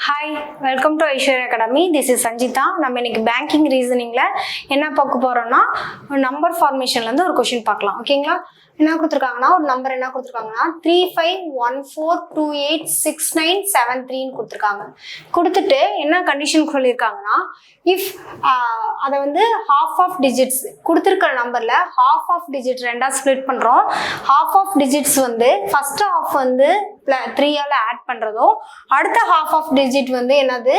Hi, welcome to Aishwarya Academy. This is Sanjita. நம்ம இன்னைக்கு banking ரீசனிங்ல என்ன பார்க்க போறோம்னா நம்பர் ஃபார்மேஷன்ல இருந்து ஒரு क्वेश्चन பார்க்கலாம். ஓகேங்களா? என்ன கொடுத்திருக்காங்கன்னா ஒரு நம்பர் என்ன கொடுத்திருக்காங்கன்னா 3514286973 ன்னு கொடுத்திருக்காங்க. கொடுத்துட்டு என்ன கண்டிஷன் சொல்லிருக்காங்கன்னா if அத வந்து half of digits கொடுத்திருக்கிற நம்பர்ல half of digit ரெண்டா ஸ்ப்ளிட் பண்றோம். half of digits வந்து first half வந்து 3 ஆல ஆட் பண்றதோ அடுத்த half of digit வந்து என்னது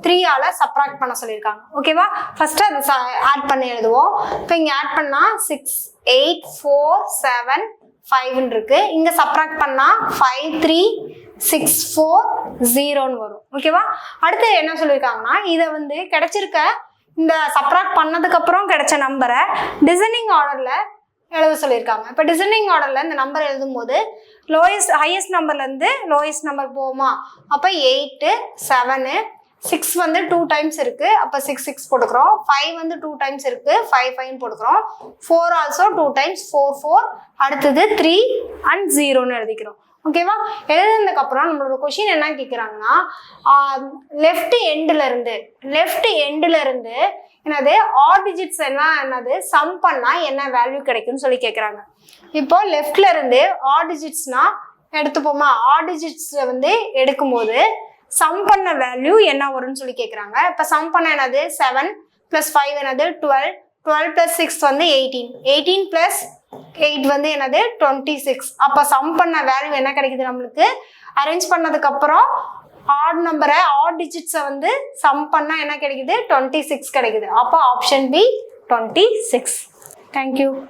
3 ஆல சப்ட்ராக்ட் பண்ண சொல்லிருக்காங்க. ஓகேவா? ஃபர்ஸ்ட் அத ஆட் பண்ணி எழுதுவோம். இப்போ இங்க ஆட் பண்ணா 6 8 4 7 5 ன்னு இருக்கு. இங்க சப்ட்ராக்ட் பண்ணா 5 3 6 4 0 ன்னு வரும். ஓகேவா? அடுத்து என்ன சொல்லிருக்காங்கன்னா இத வந்து கிடைச்சிருக்க இந்த சப்ட்ராக்ட் பண்ணதுக்கு அப்புறம் கிடைச்ச நம்பரை டிசெண்டிங் ஆர்டர்ல எழுத சொல்லியிருக்காங்க. இப்போ டிசெண்டிங் ஆர்டர்ல இந்த நம்பர் எழுதும் போது ஹையஸ்ட் நம்பர்ல இருந்து லோயஸ்ட் நம்பர் போகுமா? அப்ப 8 7 6 வந்து 2 டைம்ஸ் இருக்கு. அப்ப 6 6 போட்டுக்கிறோம். 5 வந்து 2 டைம்ஸ் இருக்கு. 5 5 போட்டுக்கிறோம். 4 ஆல்சோ 2 டைம்ஸ் 4 4 அடுத்தது 3 and 0 ன்னு எழுதிக்கிறோம். ஓகேவா? எழுதுனதுக்கு அப்புறம் நம்மளோட கொஸ்டின் என்ன கேக்குறாங்கன்னா லெஃப்ட் எண்ட்ல இருந்து என்னது ஆட் டிஜிட்ஸ் என்னது சம் பண்ணா என்ன வேல்யூ கிடைக்கும்னு சொல்லி கேக்குறாங்க. இப்போ லெஃப்ட்ல இருந்து ஆட் டிஜிட்ஸ்னா எடுத்துப்போமா? ஆட் டிஜிட்ஸ்ல வந்து எடுக்கும்போது சம் பண்ண வேல்யூ என்ன வரும்னு சொல்லி கேக்குறாங்க. இப்ப சம் பண்ண என்னது 7 + 5 என்னது 12 12 + 6 வந்து 18 18 + 8 வந்து என்னது 26. அப்ப சம் பண்ண வேல்யூ என்ன கிடைக்குது நம்மளுக்கு? அரேஞ்ச் பண்ணதுக்கு அப்புறம் ஆட் நம்பரை ஆட் டிஜிட்ஸை வந்து சம் பண்ணா என்ன கிடைக்குது? 26 கிடைக்குது. அப்போ ஆப்ஷன் பி 26. தேங்க்யூ.